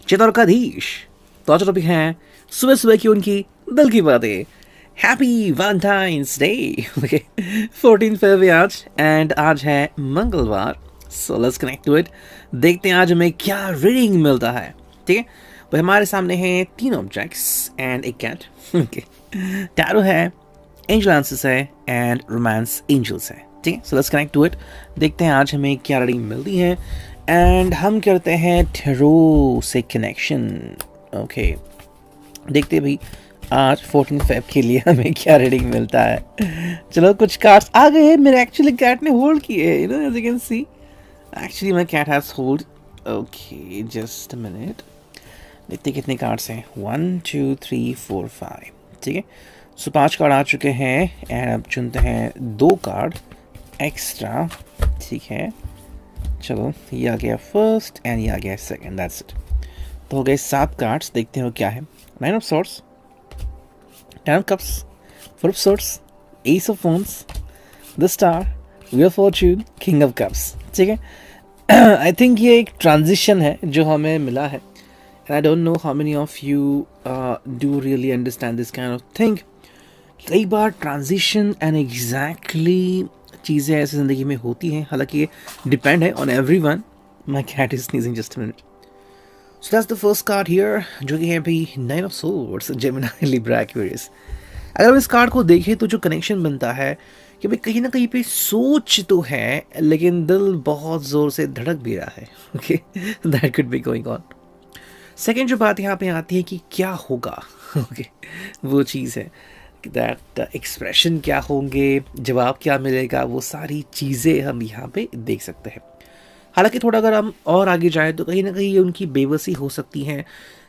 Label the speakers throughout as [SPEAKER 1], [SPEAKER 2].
[SPEAKER 1] चित्तौड़ का धीश। तो आज टॉपिक है सुबह सुबह की उनकी दिल की बातें। Happy valentine's day. ओके, 14 फरवरी आज, एंड आज है मंगलवार। So let's connect to it. देखते हैं आज हमें क्या रीडिंग मिलता है। ठीक है, तो हमारे सामने हैं 3 ऑब्जेक्ट्स एंड एक कैट। ओके, टैरो है, एंजल आंसर्स है एंड रोमांस एंजल्स है। ठीक है, so let's connect to it. देखते हैं आज हमें क्या रीडिंग मिलती है एंड हम करते हैं टैरो से कनेक्शन। ओके, देखते हैं भाई आज 14 फेब के लिए हमें क्या रीडिंग मिलता है। चलो, कुछ कार्ड्स आ गए हैं। मेरे एक्चुअली कैट ने होल्ड किए, you know, as you can see actually my cat has hold. Okay, just a minute. देखते कितने कार्ड्स हैं। 1 2 3 4 5। ठीक है, सो 5 कार्ड आ चुके हैं एंड अब चुनते हैं 2 कार्ड एक्स्ट्रा। ठीक है, चलो, ये आ गया फर्स्ट एंड ये आ गया सेकंड। That's it. तो हो गए 7 कार्ड्स। देखते हैं वो क्या है। 9 of swords, 10 of cups, 4 of swords, S of wands, the star, wheel of Fortune, king of cups. ठीक है, आई थिंक ये एक ट्रांजिशन है जो हमें मिला है and I don't know how many of you do really understand this kind of thing. कई बार ट्रांजिशन एंड एग्जैक्टली चीज़ें ऐसी ज़िंदगी में होती हैं, हालांकि ये डिपेंड है on everyone. My cat is sneezing, just a minute. So that's the first card here, जो कि है भाई 9 of swords, Gemini, Libra, Aquarius. अगर हम इस कार्ड को देखें तो जो कनेक्शन बनता है कि भाई कहीं ना कहीं पे सोच तो है लेकिन दिल बहुत ज़ोर से धड़क भी रहा है। Okay, that could be going on. Second जो बात यहाँ पे आती है कि क्या होगा। ओके, वो चीज़ है दैट एक्सप्रेशन क्या होंगे, जवाब क्या मिलेगा, वो सारी चीज़ें हम यहाँ पे देख सकते हैं। हालांकि थोड़ा अगर हम और आगे जाएं तो कहीं ना कहीं ये उनकी बेबसी हो सकती है,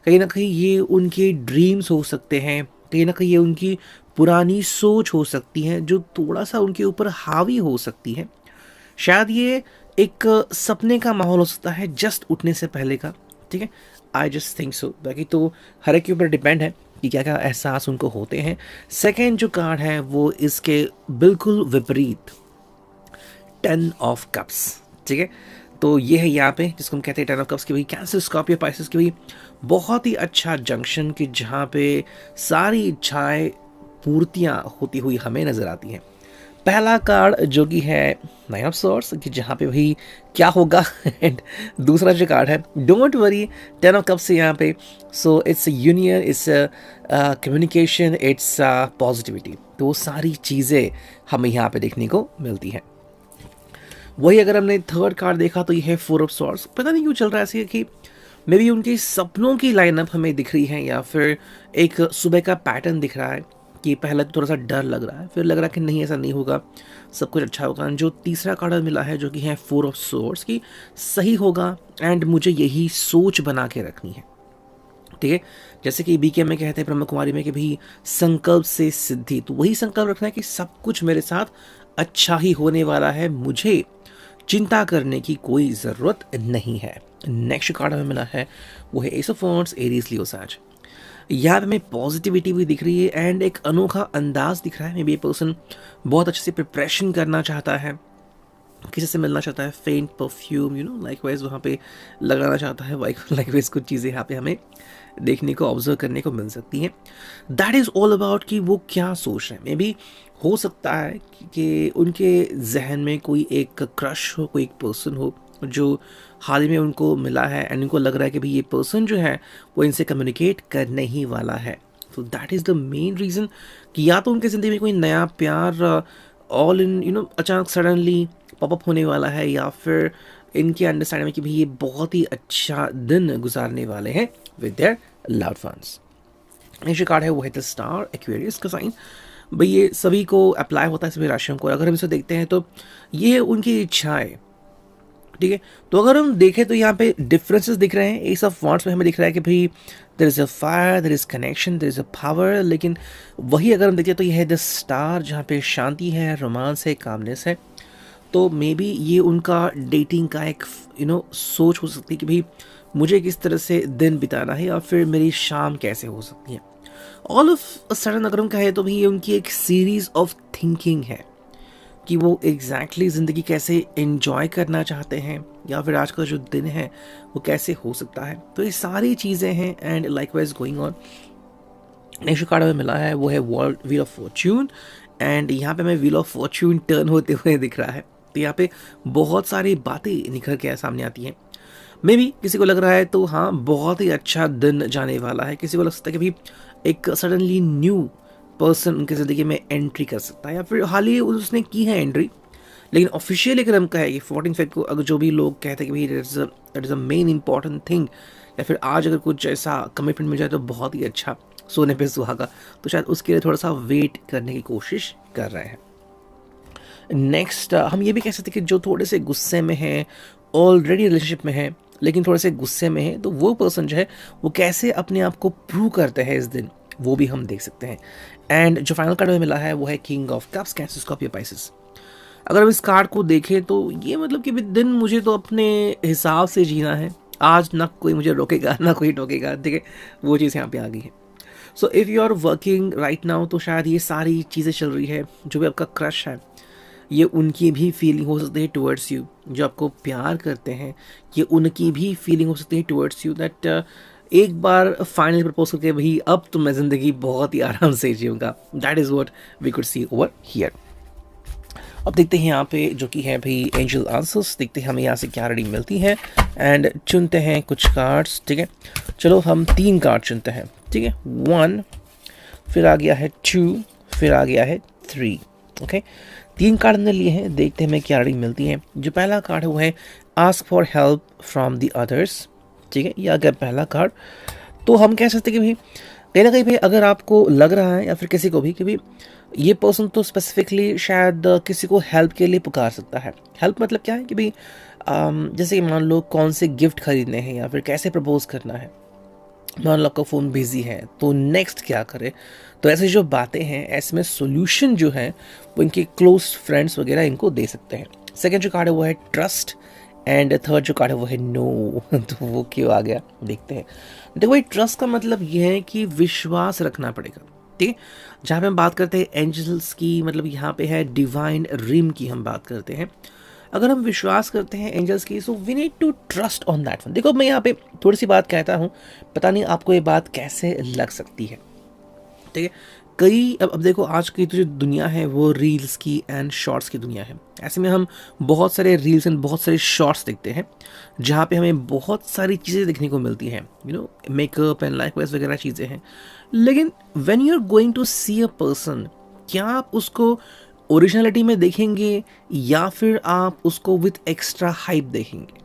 [SPEAKER 1] कहीं ना कहीं ये उनके ड्रीम्स हो सकते हैं, कहीं ना कहीं ये उनकी पुरानी सोच हो सकती है जो थोड़ा सा उनके ऊपर हावी हो सकती है। शायद ये एक सपने का माहौल हो सकता है जस्ट उठने से पहले का। ठीक है, आई जस्ट थिंक सो। बाकी तो हर एक के ऊपर डिपेंड है कि क्या क्या एहसास उनको होते हैं। सेकेंड जो कार्ड है वो इसके बिल्कुल विपरीत, 10 ऑफ कप्स। ठीक है, तो ये है यहाँ पे जिसको हम कहते हैं 10 ऑफ कप्स की भाई कैंसर, स्कॉर्पियो, पाइसेस की भाई बहुत ही अच्छा जंक्शन कि जहाँ पे सारी इच्छाएं पूर्तियाँ होती हुई हमें नजर आती हैं। पहला कार्ड जो कि है 9 ऑफ सॉर्ड्स कि जहाँ पे भाई क्या होगा। एंड दूसरा जो कार्ड है डोंट वरी, 10 ऑफ कप्स से यहाँ पे। So it's union, it's communication, it's positivity. तो वो सारी चीज़ें हमें यहाँ पे देखने को मिलती हैं। वही अगर हमने थर्ड कार्ड देखा तो ये है 4 ऑफ सॉर्ड्स। पता नहीं क्यों चल रहा है ऐसे कि मे बी उनके सपनों की लाइनअप हमें दिख रही है या फिर एक सुबह का पैटर्न दिख रहा है कि पहले तो थोड़ा सा डर लग रहा है, फिर लग रहा है कि नहीं ऐसा नहीं होगा, सब कुछ अच्छा होगा। जो तीसरा कार्ड मिला है जो कि है 4 ऑफ सॉर्ड्स की सही होगा एंड मुझे यही सोच बना के रखनी है। ठीक है, जैसे कि बीके में कहते हैं ब्रह्म कुमारी में कि भाई संकल्प से सिद्धि, तो वही संकल्प रखना है कि सब कुछ मेरे साथ अच्छा ही होने वाला है, मुझे चिंता करने की कोई ज़रूरत नहीं है। नेक्स्ट कार्ड हमें मिला है वो है एस ऑफ वॉन्ड्स, एरीज, लियो, सैज। यहाँ पे हमें पॉजिटिविटी भी दिख रही है एंड एक अनोखा अंदाज दिख रहा है। मे बी ये पर्सन बहुत अच्छे से प्रिपरेशन करना चाहता है, किसी से मिलना चाहता है, फेंट परफ्यूम, यू नो, लाइकवाइज वहाँ पे लगाना चाहता है। लाइकवाइज कुछ चीज़ें यहाँ पे हमें देखने को, ऑब्जर्व करने को मिल सकती हैं। दैट इज़ ऑल अबाउट कि वो क्या सोच रहे हैं। मे बी हो सकता है कि उनके जहन में कोई एक क्रश हो, कोई एक पर्सन हो जो हाल ही में उनको मिला है एंड उनको लग रहा है कि भाई ये पर्सन जो है वो इनसे कम्युनिकेट करने ही वाला है। तो that is the main reason कि या तो उनकी ज़िंदगी में कोई नया प्यार ऑल इन, यू नो, अचानक सडनली पॉपअप होने वाला है, या फिर इनके अंडरस्टैंडिंग में कि भाई ये बहुत ही अच्छा दिन गुजारने वाले हैं with their loved ones. Next card है वो है द स्टार, एक्वेरियस का साइन। भाई ये सभी को अप्लाई होता है, सभी राशियों को। अगर हम इसे देखते हैं तो ये है उनकी इच्छाएं। ठीक है, तो अगर हम देखें तो यहाँ पे डिफरेंसेस दिख रहे हैं। एस ऑफ वॉन्ड्स में हमें दिख रहा है कि भाई there is a fire, there is connection, there is a power. लेकिन वही अगर हम देखें तो ये है द स्टार, जहाँ पे शांति है, रोमांस है, कामनेस है। तो मे बी ये उनका डेटिंग का एक, यू नो, सोच हो सकती है कि भाई मुझे किस तरह से दिन बिताना है या फिर मेरी शाम कैसे हो सकती है। ऑल ऑफ अ सडन अगर हम कहें तो भाई ये उनकी एक सीरीज ऑफ थिंकिंग है कि वो एग्जैक्टली ज़िंदगी कैसे एंजॉय करना चाहते हैं, या फिर आज का जो दिन है वो कैसे हो सकता है। तो ये सारी चीज़ें हैं and likewise going on. Next card हमें मिला है वो है world wheel of Fortune, and यहाँ पे हमें व्हील ऑफ फॉर्च्यून टर्न होते हुए दिख रहा है। तो यहाँ पे बहुत सारी बातें निखर के सामने आती हैं। मे बी किसी को लग रहा है तो हाँ, बहुत ही अच्छा दिन जाने वाला है। किसी को लग सकता है कि भाई एक सडनली न्यू पर्सन उनकी ज़िंदगी में एंट्री कर सकता है, या फिर हाल ही उसने की है एंट्री। लेकिन ऑफिशियली अगर हम कहें कि 14 फेब को अगर जो भी लोग कहते हैं कि भाई that is a main important thing, या फिर आज अगर कुछ ऐसा कमिटमेंट मिल जाए तो बहुत ही अच्छा, सोने पे सुहागा, तो शायद उसके लिए थोड़ा सा वेट करने की कोशिश कर रहे हैं। नेक्स्ट हम ये भी कह सकते हैं कि जो थोड़े से गुस्से में हैं, ऑलरेडी रिलेशनशिप में हैं लेकिन थोड़े से गुस्से में हैं, तो वो पर्सन जो है वो कैसे अपने आप को प्रूव करते हैं इस दिन, वो भी हम देख सकते हैं। एंड जो फाइनल कार्ड हमें मिला है वो है king of cups, cancer, Scorpio, Pisces. अगर हम इस कार्ड को देखें तो ये मतलब कि दिन मुझे तो अपने हिसाब से जीना है, आज ना कोई मुझे रोकेगा ना कोई टोकेगा, ठीक है, वो चीज़ यहाँ पे आ गई है। So if you are working right now, तो शायद ये सारी चीज़ें चल रही है। जो भी आपका क्रश है, ये उनकी भी फीलिंग हो सकती है टुवर्ड्स यू। जो आपको प्यार करते हैं, ये उनकी भी फीलिंग हो सकती है टुवर्ड्स यू, दैट एक बार फाइनली प्रपोज करके भाई अब तो मैं ज़िंदगी बहुत ही आराम से जीऊँगा। That is what we could see over here. अब देखते हैं यहाँ पे जो कि है भाई एंजल आंसर्स, देखते हैं हमें यहाँ से क्या रीडिंग मिलती है एंड चुनते हैं कुछ कार्ड्स। ठीक है, चलो हम 3 कार्ड चुनते हैं। ठीक है, 1, फिर आ गया है 2, फिर आ गया है 3। ओके, 3 कार्ड हमने लिए हैं, देखते हैं हमें क्या रीडिंग मिलती है। जो पहला कार्ड है वो है ask for help from the others. ठीक है, यह अगर पहला कार्ड, तो हम कह सकते हैं कि भाई कहीं ना कहीं भाई अगर आपको लग रहा है या फिर किसी को भी कि भाई ये पर्सन तो स्पेसिफिकली शायद किसी को हेल्प के लिए पुकार सकता है। हेल्प मतलब क्या है कि भाई जैसे कि मान लो कौन से गिफ्ट खरीदने हैं या फिर कैसे प्रपोज करना है। मान लो आपका फ़ोन बिजी है तो नेक्स्ट क्या करे। तो ऐसी जो बातें हैं, ऐसे में सोल्यूशन जो है वो इनके क्लोज फ्रेंड्स वगैरह इनको दे सकते हैं। सेकेंड जो कार्ड है वो है ट्रस्ट, एंड थर्ड जो कार्ड है वो है नो। तो वो क्यों आ गया देखते हैं। देखो भाई, ट्रस्ट का मतलब ये है कि विश्वास रखना पड़ेगा। ठीक है, जहाँ पे हम बात करते हैं एंजल्स की, मतलब यहाँ पे है डिवाइन रिम की हम बात करते हैं। अगर हम विश्वास करते हैं एंजल्स की, so we need to trust on that one. देखो मैं यहाँ पे थोड़ी सी बात कहता हूँ, पता नहीं आपको ये बात कैसे लग सकती है। ठीक है, कई अब देखो आज की तो जो दुनिया है वो रील्स की एंड शॉर्ट्स की दुनिया है। ऐसे में हम बहुत सारे रील्स एंड बहुत सारे शॉर्ट्स देखते हैं जहाँ पे हमें बहुत सारी चीज़ें देखने को मिलती हैं, मेकअप एंड लाइकवाइज वगैरह चीज़ें हैं। लेकिन when you are going to see a person, क्या आप उसको ओरिजिनलिटी में देखेंगे या फिर आप उसको विथ एक्स्ट्रा हाइप देखेंगे।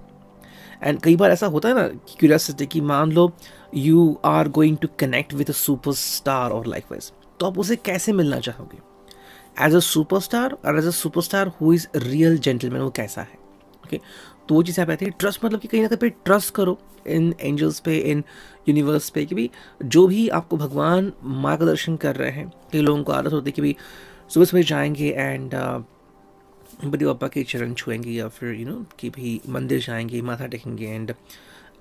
[SPEAKER 1] एंड कई बार ऐसा होता है ना क्यूरियोसिटी कि मान लो you are going to connect with a superstar और लाइकवाइज, तो आप उसे कैसे मिलना चाहोगे, एज अ सुपरस्टार और as a superstar who is real gentleman, वो कैसा है। ओके, तो वो चीज़ आप कहते हैं ट्रस्ट, मतलब कि कहीं ना कहीं पे ट्रस्ट करो इन एंजल्स पे, इन यूनिवर्स पे, कि भाई जो भी आपको भगवान मार्गदर्शन कर रहे हैं। कई लोगों को आदत होती है कि भाई सुबह सुबह जाएंगे एंड बड़ी पापा के चरण छुएंगे, या फिर कि भाई मंदिर जाएंगे, माथा टेकेंगे एंड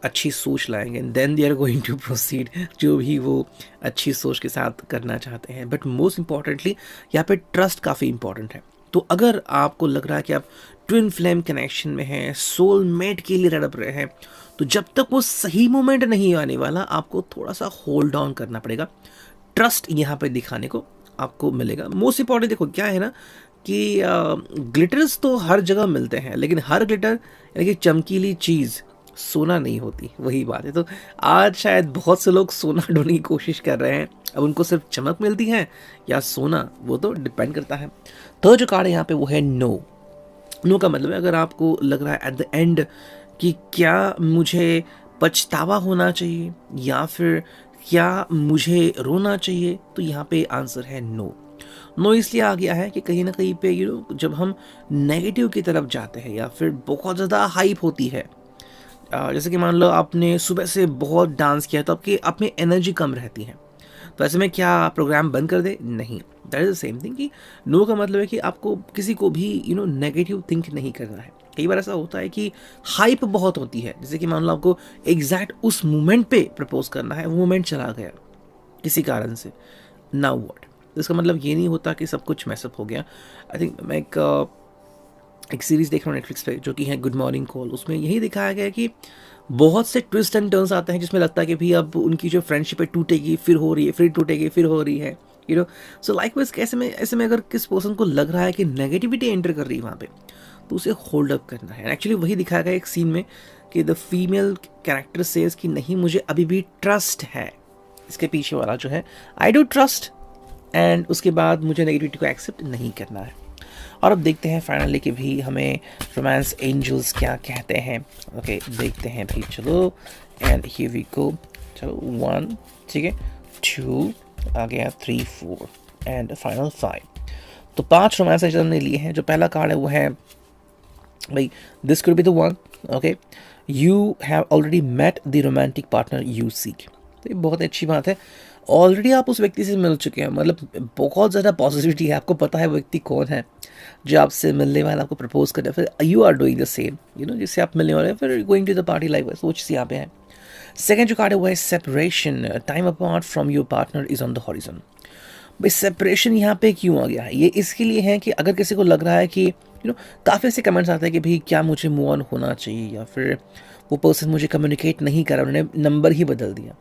[SPEAKER 1] अच्छी सोच लाएंगे, and then they are going to proceed जो भी वो अच्छी सोच के साथ करना चाहते हैं। बट मोस्ट इंपॉर्टेंटली यहाँ पे ट्रस्ट काफ़ी इंपॉर्टेंट है। तो अगर आपको लग रहा है कि आप ट्विन फ्लेम कनेक्शन में हैं, सोलमेट के लिए तड़प रहे हैं, तो जब तक वो सही मोमेंट नहीं आने वाला, आपको थोड़ा सा होल्ड ऑन करना पड़ेगा। ट्रस्ट यहाँ पे दिखाने को आपको मिलेगा। मोस्ट इंपॉर्टेंट देखो क्या है ना कि ग्लिटर्स तो हर जगह मिलते हैं, लेकिन हर ग्लिटर यानी कि चमकीली चीज़ सोना नहीं होती, वही बात है। तो आज शायद बहुत से लोग सोना ढूंढने की कोशिश कर रहे हैं, अब उनको सिर्फ चमक मिलती है या सोना, वो तो डिपेंड करता है। थर्ड जो कार्ड है यहाँ पे वो है नो। नो का मतलब है अगर आपको लग रहा है एट द एंड कि क्या मुझे पछतावा होना चाहिए या फिर क्या मुझे रोना चाहिए, तो यहाँ पे आंसर है नो। नो इसलिए आ गया है कि कहीं ना कहीं पे जब हम नेगेटिव की तरफ जाते हैं या फिर बहुत ज़्यादा हाइप होती है, जैसे कि मान लो आपने सुबह से बहुत डांस किया तो आपकी आप में एनर्जी कम रहती है, तो ऐसे में क्या प्रोग्राम बंद कर दे? नहीं। That is the same thing कि नो का मतलब है कि आपको किसी को भी नेगेटिव थिंक नहीं करना है। कई बार ऐसा होता है कि हाइप बहुत होती है, जैसे कि मान लो आपको एग्जैक्ट उस मोमेंट पे प्रपोज करना है, वो मोमेंट चला गया किसी कारण से, नाउ व्हाट। तो इसका मतलब ये नहीं होता कि सब कुछ मैसअप हो गया। आई थिंक मैं एक सीरीज़ देख रहा हूँ नेटफ्लिक्स पे जो कि है गुड मॉर्निंग कॉल। उसमें यही दिखाया गया है कि बहुत से ट्विस्ट एंड टर्न्स आते हैं जिसमें लगता है कि भाई अब उनकी जो फ्रेंडशिप है टूटेगी, फिर हो रही है, फिर टूटेगी, फिर हो रही है, यू नो। सो लाइकवाइज ऐसे में अगर किस पर्सन को लग रहा है कि नेगेटिविटी एंटर कर रही है वहाँ पे, तो उसे होल्ड अप करना है। एक्चुअली वही दिखाया गया एक सीन में कि द फीमेल कैरेक्टर सेज कि नहीं, मुझे अभी भी ट्रस्ट है। इसके पीछे वाला जो है आई डू ट्रस्ट, एंड उसके बाद मुझे नेगेटिविटी को एक्सेप्ट नहीं करना है। और अब देखते हैं फाइनली कि भी हमें रोमांस एंजल्स क्या कहते हैं। ओके देखते हैं भाई, चलो एंड हियर वी गो। चलो 1, ठीक है, 2 आ गया, 3 4 एंड फाइनल 5। तो 5 रोमांस एंजल हमने लिए हैं। जो पहला कार्ड है वो है भाई this could be the one. Okay, you have already met the romantic partner you seek. तो ये बहुत अच्छी बात है, ऑलरेडी आप उस व्यक्ति से मिल चुके हैं, मतलब बहुत ज़्यादा पॉजिटिविटी है, आपको पता है वो व्यक्ति कौन है जो आपसे मिलने वाला, आपको प्रपोज कर रहा है, फिर you are doing the same, you know, जिससे आप मिलने वाले हैं, फिर going to the party like वो चीज़ यहाँ पे है। सेकेंड जो कार्ड है वो है separation, time apart from your partner is on the horizon. भाई सेपरेशन यहाँ पे क्यों आ गया है? ये इसके लिए है कि अगर किसी को लग रहा है कि यू नो, काफ़ी ऐसे कमेंट्स आते हैं कि भाई क्या मुझे मूव ऑन होना चाहिए, या फिर वो पर्सन मुझे कम्युनिकेट नहीं कर रहा, उन्होंने नंबर ही बदल दिया।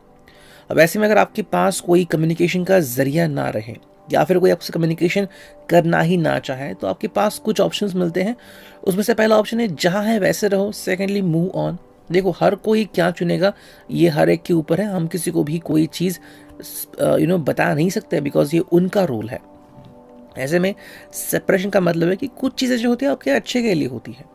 [SPEAKER 1] अब ऐसे में अगर आपके पास कोई कम्युनिकेशन का ज़रिया ना रहे, या फिर कोई आपसे कम्युनिकेशन करना ही ना चाहे, तो आपके पास कुछ ऑप्शंस मिलते हैं। उसमें से पहला ऑप्शन है जहाँ है वैसे रहो। Secondly move on. देखो हर कोई क्या चुनेगा ये हर एक के ऊपर है, हम किसी को भी कोई चीज़ बता नहीं सकते, बिकॉज ये उनका रोल है। ऐसे में सेपरेशन का मतलब है कि कुछ चीज़ें जो होती है आपके अच्छे के लिए होती है।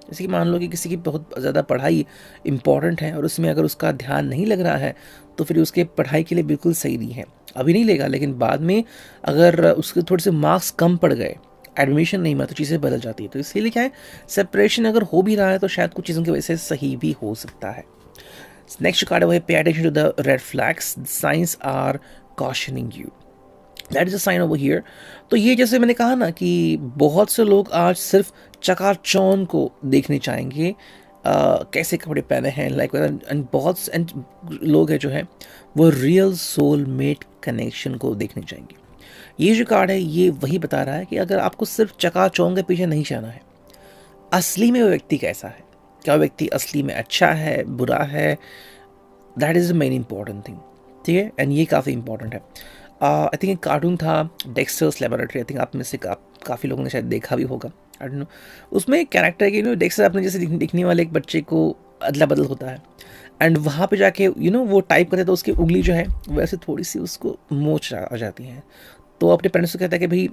[SPEAKER 1] जैसे कि मान लो कि किसी की बहुत ज़्यादा पढ़ाई इंपॉर्टेंट है और उसमें अगर उसका ध्यान नहीं लग रहा है, तो फिर उसके पढ़ाई के लिए बिल्कुल सही नहीं है। अभी नहीं लेगा, लेकिन बाद में अगर उसके थोड़े से मार्क्स कम पड़ गए, एडमिशन नहीं मिला, तो चीज़ें बदल जाती है। तो इसीलिए क्या है, सेपरेशन अगर हो भी रहा है तो शायद कुछ चीज़ों की वजह से सही भी हो सकता है। नेक्स्ट कार्ड है pay attention to the red flags, signs are cautioning you, that is a sign over here. तो ये जैसे मैंने कहा ना कि बहुत से लोग आज सिर्फ चकाचौंध को देखने चाहेंगे, कैसे कपड़े पहने हैं, लाइक बहुत लोग हैं जो है वो रियल सोलमेट कनेक्शन को देखने चाहेंगे। ये जो कार्ड है ये वही बता रहा है कि अगर आपको सिर्फ चकाचौंध के पीछे नहीं जाना है, असली में वो व्यक्ति कैसा है, क्या वो व्यक्ति असली में अच्छा है, बुरा है, that is the main important thing, ठीक है। एंड ये काफ़ी इंपॉर्टेंट है। आई थिंक एक कार्टून था डेक्स्टर्स लेबोरेटरी, आई थिंक आप में से काफ़ी लोगों ने शायद देखा भी होगा, आई डोंट नो। उसमें एक कैरेक्टर है कि डेक्स्टर अपने जैसे दिखने वाले एक बच्चे को अदला बदल होता है, एंड वहाँ पे जाके वो टाइप करते तो उसकी उंगली जो है वैसे थोड़ी सी उसको मोच आ जाती है। तो अपने पेरेंट्स को कहता है कि भाई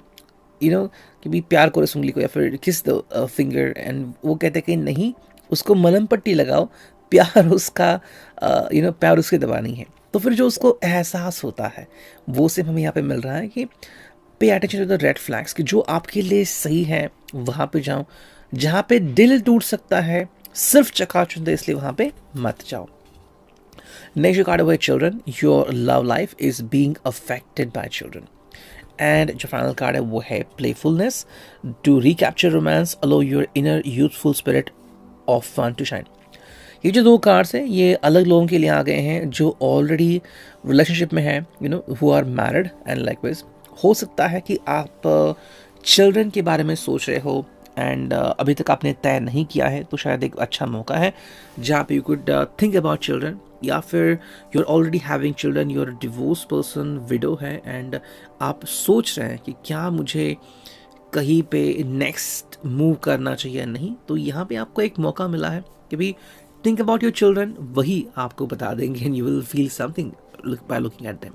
[SPEAKER 1] कि भाई प्यार करो इस उंगली को, या फिर किस द फिंगर, एंड वो कहते हैं कि नहीं, उसको मलहम पट्टी लगाओ, प्यार उसका प्यार उसकी दबानी है। तो फिर जो उसको एहसास होता है वो सिर्फ हमें यहाँ पे मिल रहा है कि pay attention to the red flags, कि जो आपके लिए सही है वहाँ पे जाओ, जहाँ पे दिल टूट सकता है सिर्फ चकाचौंध इसलिए वहाँ पे मत जाओ। नेक्स्ट कार्ड है children, your love life is being affected by children. And जो फाइनल कार्ड है वो है playfulness, to recapture romance, allow your inner youthful spirit of fun to shine. ये जो 2 कार्ड्स हैं ये अलग लोगों के लिए आ गए हैं जो ऑलरेडी रिलेशनशिप में हैं, who are married, and likewise हो सकता है कि आप चिल्ड्रन के बारे में सोच रहे हो एंड अभी तक आपने तय नहीं किया है, तो शायद एक अच्छा मौका है जहाँ पे you could think about children, या फिर you are already having children, you are divorce person, widow है, एंड आप सोच रहे हैं कि क्या मुझे कहीं पे नेक्स्ट मूव करना चाहिए या नहीं। तो यहाँ पे आपको एक मौका मिला है कि भाई थिंक अबाउट योर चिल्ड्रन, वही आपको बता देंगे, and you will feel something by looking at them.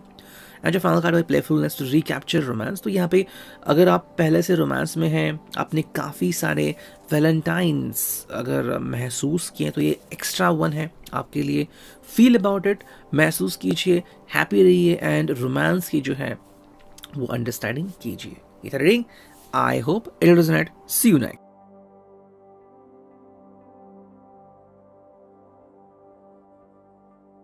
[SPEAKER 1] And जो फाइनल कार्ड है प्लेफुलनेस टू रिकैप्चर रोमांस। तो यहाँ पे अगर आप पहले से रोमांस में हैं, आपने काफ़ी सारे वैलेंटाइंस अगर महसूस किए, तो ये एक्स्ट्रा वन है आपके लिए। फील अबाउट इट, महसूस कीजिए, हैप्पी रहिए, एंड रोमांस की जो है वो अंडरस्टैंडिंग कीजिए। ये था reading, I hope it resonate. See you next.